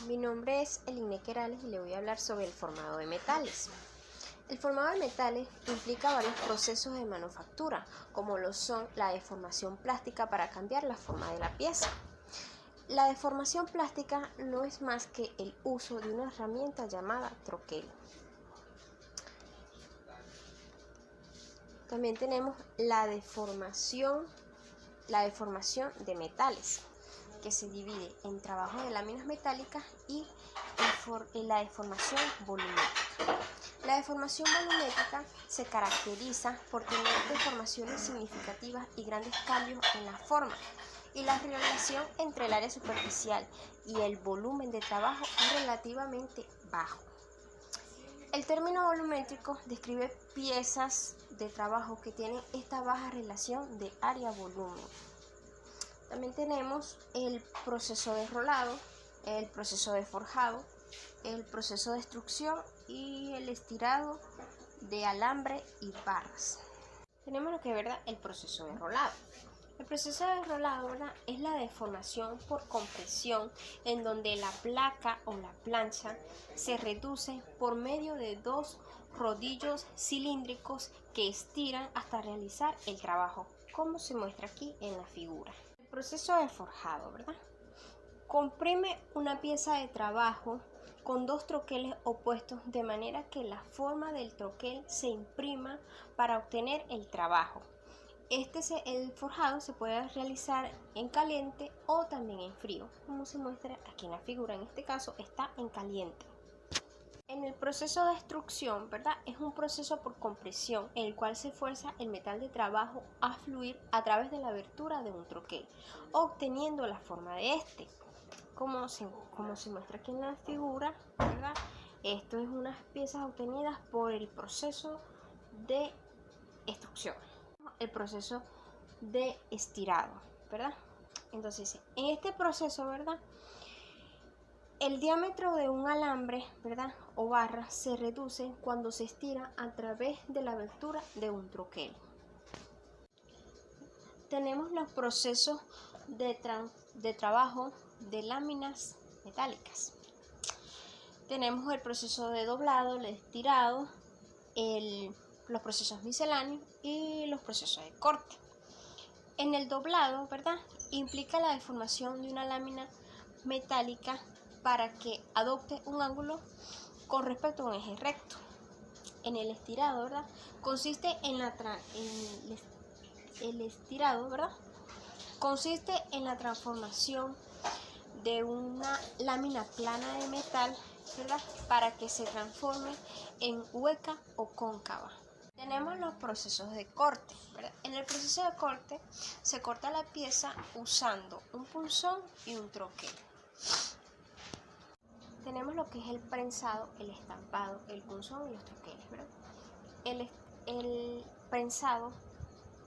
Mi nombre es Eline Querales y le voy a hablar sobre el formado de metales. El formado de metales implica varios procesos de manufactura, como lo son la deformación plástica para cambiar la forma de la pieza. La deformación plástica no es más que el uso de una herramienta llamada troquel. También tenemos la deformación de metales, que se divide en trabajo de láminas metálicas y en la deformación volumétrica. La deformación volumétrica se caracteriza por tener deformaciones significativas y grandes cambios en la forma, y la relación entre el área superficial y el volumen de trabajo es relativamente bajo. El término volumétrico describe piezas de trabajo que tienen esta baja relación de área-volumen. También tenemos el proceso de rolado, el proceso de forjado, el proceso de extrusión y el estirado de alambre y barras. Tenemos lo que es el proceso de rolado. El proceso de rolado es la deformación por compresión, en donde la placa o la plancha se reduce por medio de dos rodillos cilíndricos que estiran hasta realizar el trabajo, como se muestra aquí en la figura. El proceso de forjado, comprime una pieza de trabajo con dos troqueles opuestos de manera que la forma del troquel se imprima para obtener el trabajo. El forjado se puede realizar en caliente o también en frío, como se muestra aquí en la figura. En este caso está en caliente. En el proceso de extrusión, es un proceso por compresión en el cual se fuerza el metal de trabajo a fluir a través de la abertura de un troquel, obteniendo la forma de este. Como se muestra aquí en la figura, esto es unas piezas obtenidas por el proceso de extrusión. El proceso de estirado, Entonces, en este proceso, el diámetro de un alambre, o barra se reduce cuando se estira a través de la abertura de un troquel. Tenemos los procesos de trabajo de láminas metálicas. Tenemos el proceso de doblado, el estirado, los procesos misceláneos y los procesos de corte. En el doblado, implica la deformación de una lámina metálica para que adopte un ángulo con respecto a un eje recto. En el estirado, consiste en la transformación de una lámina plana de metal, para que se transforme en hueca o cóncava. Tenemos los procesos de corte. En el proceso de corte se corta la pieza usando un punzón y un troquel. Tenemos lo que es el prensado, el estampado, el punzón y los troqueles. El prensado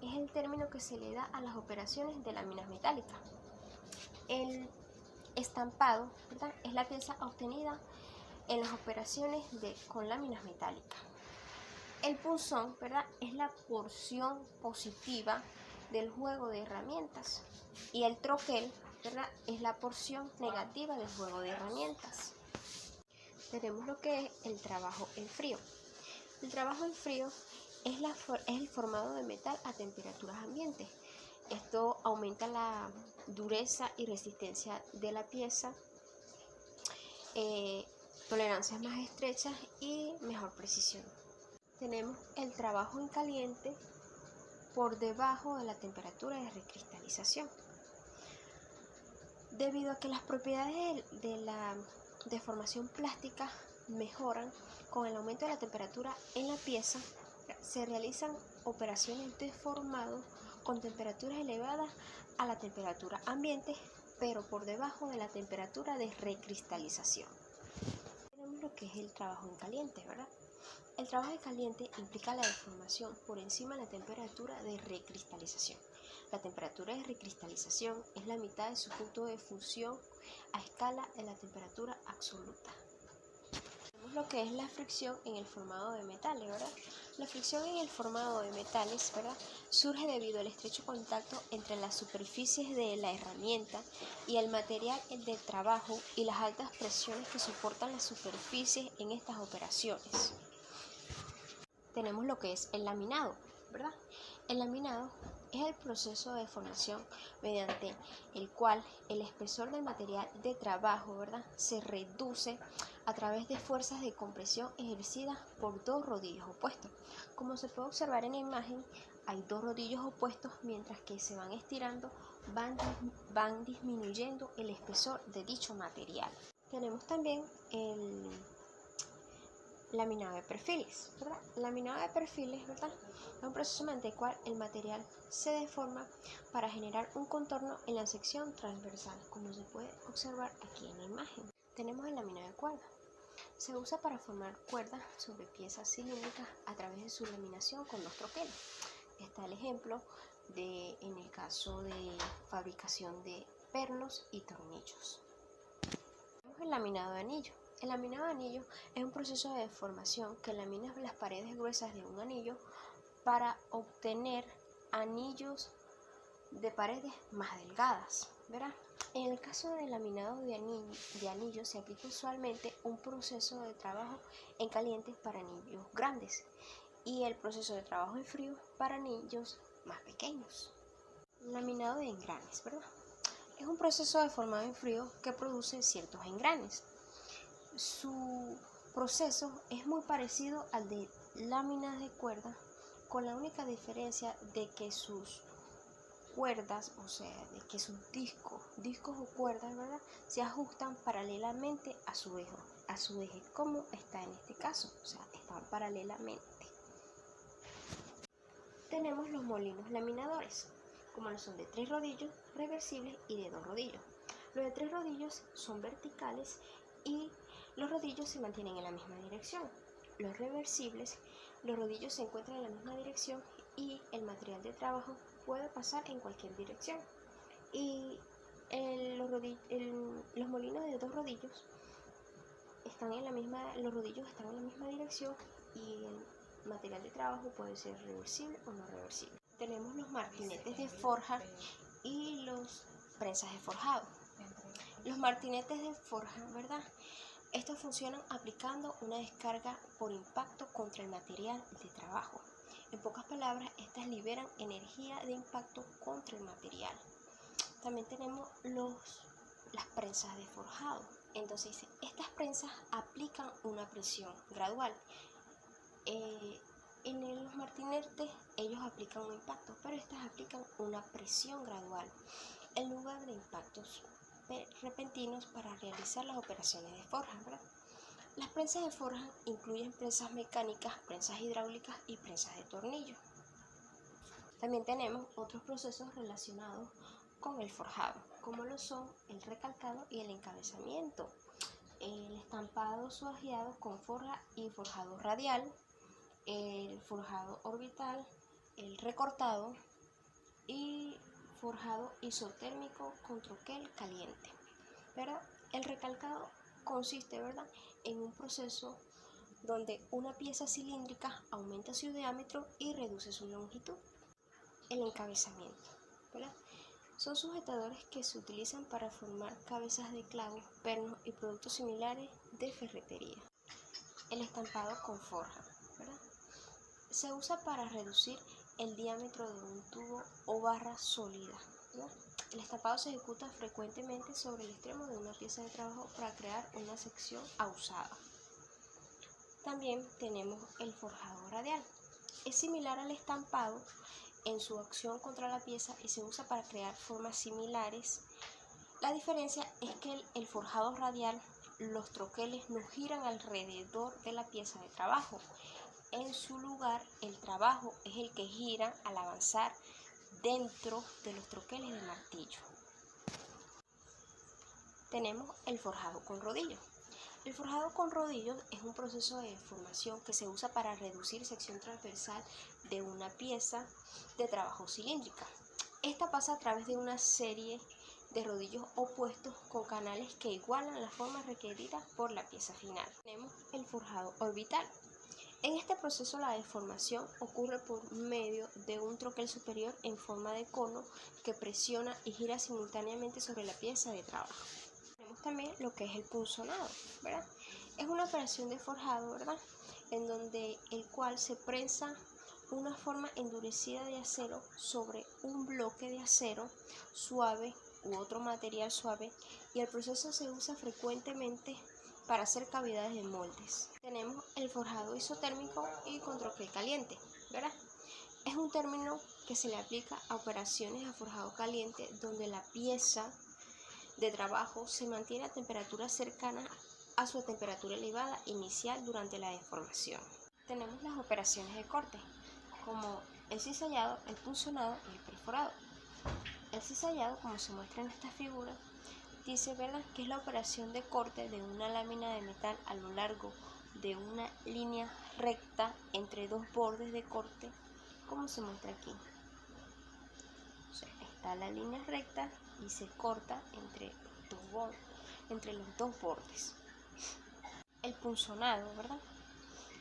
es el término que se le da a las operaciones de láminas metálicas. El estampado, es la pieza obtenida en las operaciones con láminas metálicas. El punzón, es la porción positiva del juego de herramientas, y el troquel, es la porción negativa del juego de herramientas. Tenemos lo que es el trabajo en frío. El trabajo en frío es el formado de metal a temperaturas ambientes. Esto aumenta la dureza y resistencia de la pieza, tolerancias más estrechas y mejor precisión. Tenemos el trabajo en caliente por debajo de la temperatura de recristalización. Debido a que las propiedades de la deformación plástica mejoran con el aumento de la temperatura en la pieza, se realizan operaciones de formado con temperaturas elevadas a la temperatura ambiente, pero por debajo de la temperatura de recristalización. Tenemos lo que es el trabajo en caliente, El trabajo en caliente implica la deformación por encima de la temperatura de recristalización. La temperatura de recristalización es la mitad de su punto de fusión a escala de la temperatura absoluta. Lo que es la fricción en el formado de metales, ¿verdad? La fricción en el formado de metales, ¿verdad?, surge debido al estrecho contacto entre las superficies de la herramienta y el material del trabajo y las altas presiones que soportan las superficies en estas operaciones. Tenemos lo que es el laminado, ¿verdad? El laminado es el proceso de formación mediante el cual el espesor del material de trabajo, ¿verdad?, se reduce a través de fuerzas de compresión ejercidas por dos rodillos opuestos. Como se puede observar en la imagen, hay dos rodillos opuestos, mientras que se van estirando, van disminuyendo el espesor de dicho material. Tenemos también el laminado de perfiles, ¿verdad? Laminado de perfiles, ¿verdad?, es un proceso mediante el cual el material se deforma para generar un contorno en la sección transversal, como se puede observar aquí en la imagen. Tenemos el laminado de cuerda. Se usa para formar cuerdas sobre piezas cilíndricas a través de su laminación con dos troqueles. Está el ejemplo en el caso de fabricación de pernos y tornillos. Tenemos el laminado de anillo. El laminado de anillo es un proceso de deformación que lamina las paredes gruesas de un anillo para obtener anillos de paredes más delgadas, ¿verdad? En el caso del laminado de anillo se aplica usualmente un proceso de trabajo en caliente para anillos grandes y el proceso de trabajo en frío para anillos más pequeños. Laminado de engranes, ¿verdad? Es un proceso de formado en frío que produce ciertos engranes. Su proceso es muy parecido al de láminas de cuerda, con la única diferencia de que sus cuerdas, o sea, de que sus discos o cuerdas, ¿verdad?, se ajustan paralelamente a su eje, como está en este caso, o sea, están paralelamente. Tenemos los molinos laminadores, como lo son de 3 rodillos reversibles y de 2 rodillos. Los de 3 rodillos son verticales y los rodillos se mantienen en la misma dirección. Los reversibles, los rodillos se encuentran en la misma dirección y el material de trabajo puede pasar en cualquier dirección. Y los molinos de 2 rodillos los rodillos están en la misma dirección y el material de trabajo puede ser reversible o no reversible. Tenemos los martinetes de forja y los prensas de forjado. Los martinetes de forja, ¿verdad?, estos funcionan aplicando una descarga por impacto contra el material de trabajo. En pocas palabras, estas liberan energía de impacto contra el material. También tenemos las prensas de forjado. Entonces, estas prensas aplican una presión gradual. En los martinetes ellos aplican un impacto, pero estas aplican una presión gradual en lugar de impactos repentinos para realizar las operaciones de forja, ¿verdad? Las prensas de forja incluyen prensas mecánicas, prensas hidráulicas y prensas de tornillo. También tenemos otros procesos relacionados con el forjado, como lo son el recalcado y el encabezamiento, el estampado suajeado con forja y forjado radial, el forjado orbital, el recortado y forjado isotérmico con troquel caliente. Pero el recalcado consiste, ¿verdad?, en un proceso donde una pieza cilíndrica aumenta su diámetro y reduce su longitud. El encabezamiento, ¿verdad?, son sujetadores que se utilizan para formar cabezas de clavos, pernos y productos similares de ferretería. El estampado con forja, ¿verdad?, se usa para reducir el diámetro de un tubo o barra sólida, ¿verdad? El estampado se ejecuta frecuentemente sobre el extremo de una pieza de trabajo para crear una sección ausada. También tenemos el forjado radial. Es similar al estampado en su acción contra la pieza y se usa para crear formas similares. La diferencia es que el forjado radial, los troqueles no giran alrededor de la pieza de trabajo. En su lugar, el trabajo es el que gira al avanzar dentro de los troqueles de martillo. Tenemos el forjado con rodillos. El forjado con rodillos es un proceso de deformación que se usa para reducir sección transversal de una pieza de trabajo cilíndrica. Esta pasa a través de una serie de rodillos opuestos con canales que igualan la forma requerida por la pieza final. Tenemos el forjado orbital. En este proceso la deformación ocurre por medio de un troquel superior en forma de cono que presiona y gira simultáneamente sobre la pieza de trabajo. Tenemos también lo que es el punzonado, ¿verdad? Es una operación de forjado, ¿verdad? En donde el cual se prensa una forma endurecida de acero sobre un bloque de acero suave u otro material suave, y el proceso se usa frecuentemente para hacer cavidades de moldes. Tenemos el forjado isotérmico y con troquel caliente, ¿verdad? Es un término que se le aplica a operaciones a forjado caliente donde la pieza de trabajo se mantiene a temperaturas cercanas a su temperatura elevada inicial durante la deformación. Tenemos las operaciones de corte, como el cizallado, el punzonado y el perforado. El cizallado, como se muestra en esta figura, dice, ¿verdad?, que es la operación de corte de una lámina de metal a lo largo de una línea recta entre dos bordes de corte, como se muestra aquí. O sea, está la línea recta y se corta entre los dos bordes. El punzonado, ¿verdad?,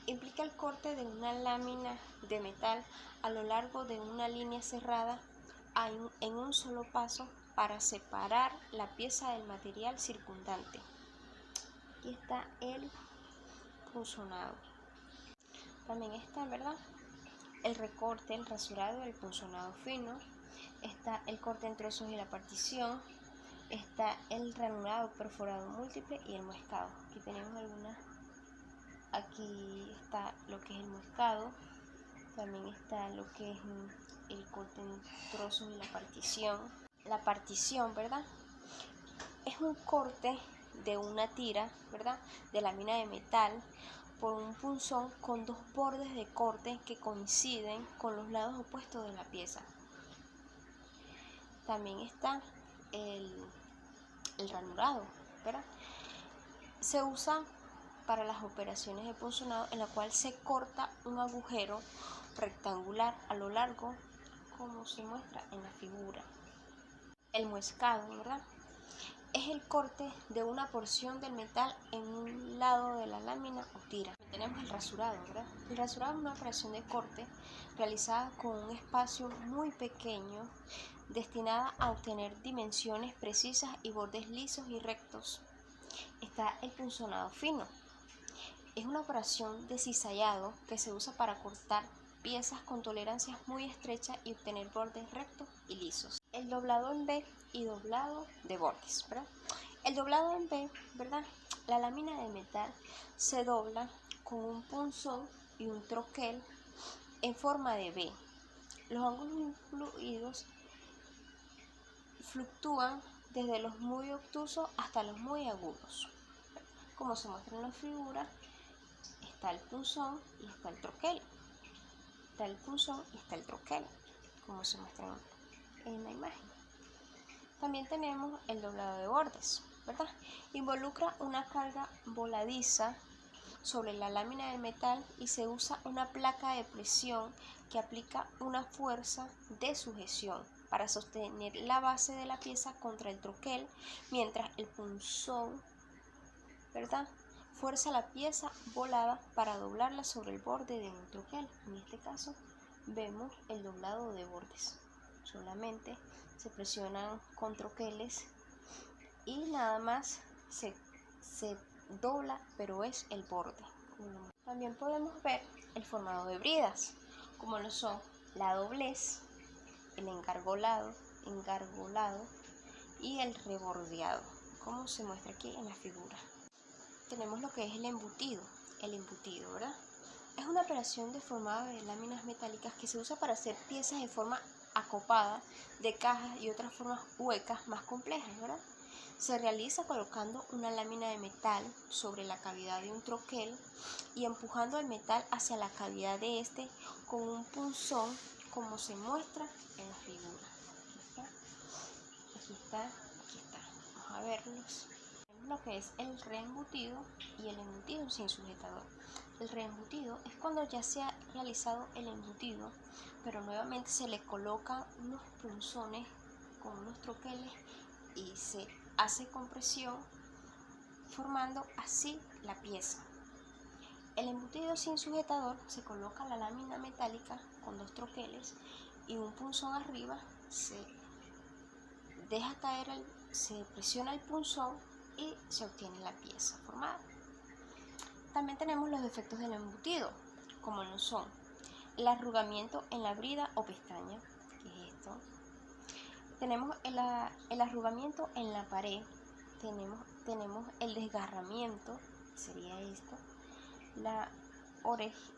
implica el corte de una lámina de metal a lo largo de una línea cerrada en un solo paso para separar la pieza del material circundante. Aquí está el punzonado. También está, ¿verdad?, el recorte, el rasurado, el punzonado fino. Está el corte en trozos y la partición. Está el ranurado, perforado múltiple y el muescado. Aquí tenemos algunas. Aquí está lo que es el muescado. También está lo que es el corte en trozos y la partición. La partición, ¿verdad?, es un corte de una tira, ¿verdad?, de lámina de metal por un punzón con dos bordes de corte que coinciden con los lados opuestos de la pieza. También está el ranurado, ¿verdad? Se usa para las operaciones de punzonado en la cual se corta un agujero rectangular a lo largo, como se muestra en la figura. El muescado, ¿verdad?, es el corte de una porción del metal en un lado de la lámina o tira. Tenemos el rasurado, ¿verdad? El rasurado es una operación de corte realizada con un espacio muy pequeño destinada a obtener dimensiones precisas y bordes lisos y rectos. Está el punzonado fino. Es una operación de cizallado que se usa para cortar piezas con tolerancias muy estrechas y obtener bordes rectos y lisos. El doblado en V y doblado de bordes, ¿verdad? El doblado en V, ¿verdad?, la lámina de metal se dobla con un punzón y un troquel en forma de V. Los ángulos incluidos fluctúan desde los muy obtusos hasta los muy agudos. Como se muestra en la figura, está el punzón y está el troquel. Está el punzón y está el troquel, como se muestra en la imagen. También tenemos el doblado de bordes, ¿verdad? Involucra una carga voladiza sobre la lámina de metal y se usa una placa de presión que aplica una fuerza de sujeción para sostener la base de la pieza contra el troquel, mientras el punzón, ¿verdad?, fuerza la pieza volada para doblarla sobre el borde de un troquel. En este caso vemos el doblado de bordes. Solamente se presionan con troqueles y nada más se dobla, pero es el borde. También podemos ver el formado de bridas, como lo son la doblez, el engargolado y el rebordeado, como se muestra aquí en la figura. Tenemos lo que es el embutido, ¿verdad? Es una operación de formado de láminas metálicas que se usa para hacer piezas de forma acopada de cajas y otras formas huecas más complejas, ¿verdad? Se realiza colocando una lámina de metal sobre la cavidad de un troquel y empujando el metal hacia la cavidad de este con un punzón, como se muestra en la figura. Aquí está. Vamos a verlos. Lo que es el reembutido y el embutido sin sujetador. El reembutido es cuando ya se ha realizado el embutido, pero nuevamente se le colocan unos punzones con unos troqueles y se hace compresión formando así la pieza. El embutido sin sujetador se coloca la lámina metálica con 2 troqueles y un punzón arriba, se deja caer, se presiona el punzón y se obtiene la pieza formada. También tenemos los defectos del embutido, como no son el arrugamiento en la brida o pestaña, que es esto. Tenemos el arrugamiento en la pared, tenemos el desgarramiento, sería esto,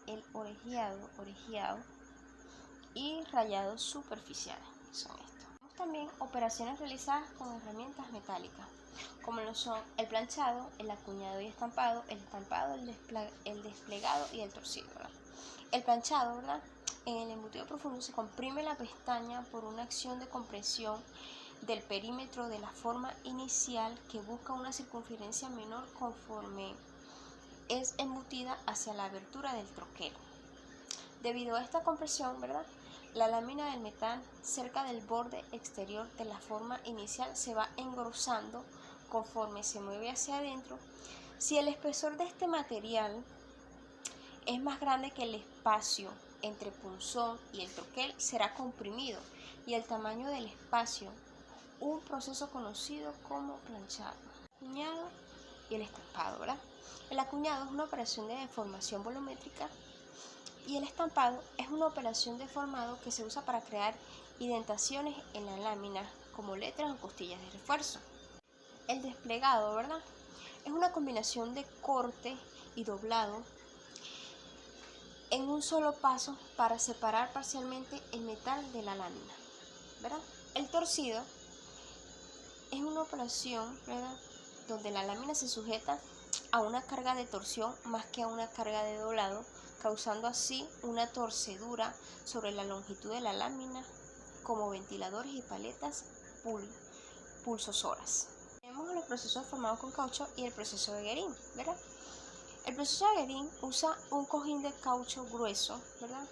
el orejeado y rayados superficiales, son estos. Tenemos también operaciones realizadas con herramientas metálicas, como lo son el planchado, el acuñado y estampado, el desplegado y el torcido, ¿verdad? El planchado, ¿verdad? En el embutido profundo se comprime la pestaña por una acción de compresión del perímetro de la forma inicial que busca una circunferencia menor conforme es embutida hacia la abertura del troquel. Debido a esta compresión, ¿verdad?, la lámina del metal cerca del borde exterior de la forma inicial se va engrosando conforme se mueve hacia adentro. Si el espesor de este material es más grande que el espacio entre punzón y el troquel, será comprimido, y el tamaño del espacio, un proceso conocido como planchado. Acuñado y el estampado, ¿verdad? El acuñado es una operación de deformación volumétrica y el estampado es una operación de formado que se usa para crear indentaciones en la lámina como letras o costillas de refuerzo. El desplegado, ¿verdad?, es una combinación de corte y doblado en un solo paso para separar parcialmente el metal de la lámina, ¿verdad? El torcido es una operación, ¿verdad?, donde la lámina se sujeta a una carga de torsión más que a una carga de doblado, causando así una torcedura sobre la longitud de la lámina, como ventiladores y paletas pulsosoras. Tenemos los procesos formados con caucho y el proceso de Guérin, ¿verdad? El proceso de Guérin usa un cojín de caucho grueso, ¿verdad?,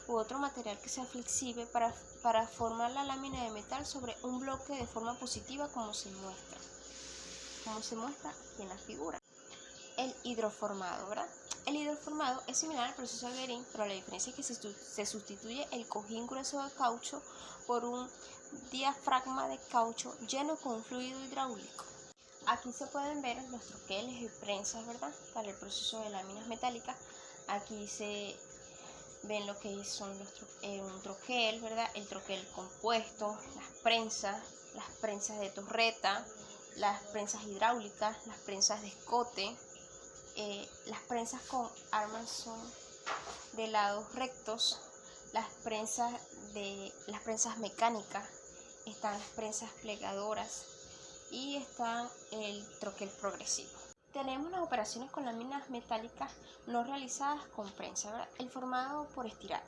u otro material que sea flexible para formar la lámina de metal sobre un bloque de forma positiva, como se muestra aquí en la figura. El hidroformado, ¿verdad? El hidroformado es similar al proceso de Guérin, pero la diferencia es que se sustituye el cojín grueso de caucho por un diafragma de caucho lleno con fluido hidráulico. Aquí se pueden ver los troqueles y prensas, ¿verdad?, para el proceso de láminas metálicas. Aquí se ven lo que son un troquel, ¿verdad?, el troquel compuesto, las prensas de torreta, las prensas hidráulicas, las prensas de escote, las prensas con armazón de lados rectos, las prensas mecánicas, están las prensas plegadoras y está el troquel progresivo. Tenemos las operaciones con láminas metálicas no realizadas con prensa, ¿verdad? El formado por estirar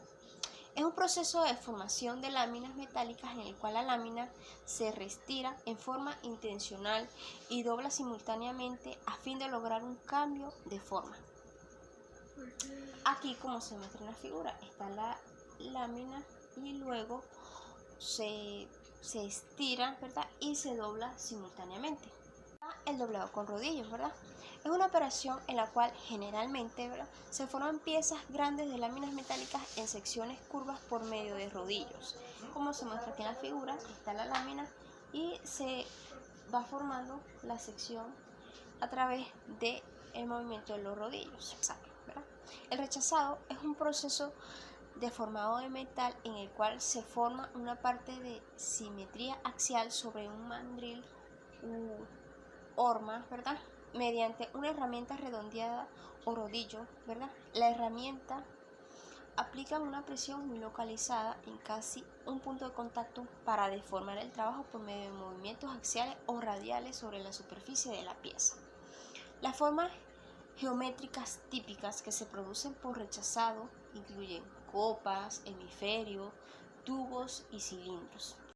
es un proceso de formación de láminas metálicas en el cual la lámina se reestira en forma intencional y dobla simultáneamente a fin de lograr un cambio de forma. Aquí, como se muestra en la figura, está la lámina y luego se estira, ¿verdad?, y se dobla simultáneamente. El doblado con rodillos, ¿verdad? Es una operación en la cual generalmente, ¿verdad?, se forman piezas grandes de láminas metálicas en secciones curvas por medio de rodillos. Como se muestra aquí en la figura, está la lámina y se va formando la sección a través del movimiento de los rodillos, ¿verdad? El rechazado es un proceso de formado de metal en el cual se forma una parte de simetría axial sobre un mandril u horma, ¿verdad?, mediante una herramienta redondeada o rodillo, ¿verdad? La herramienta aplica una presión muy localizada en casi un punto de contacto para deformar el trabajo por medio de movimientos axiales o radiales sobre la superficie de la pieza. Las formas geométricas típicas que se producen por rechazado incluyen copas, hemisferios, tubos y cilindros.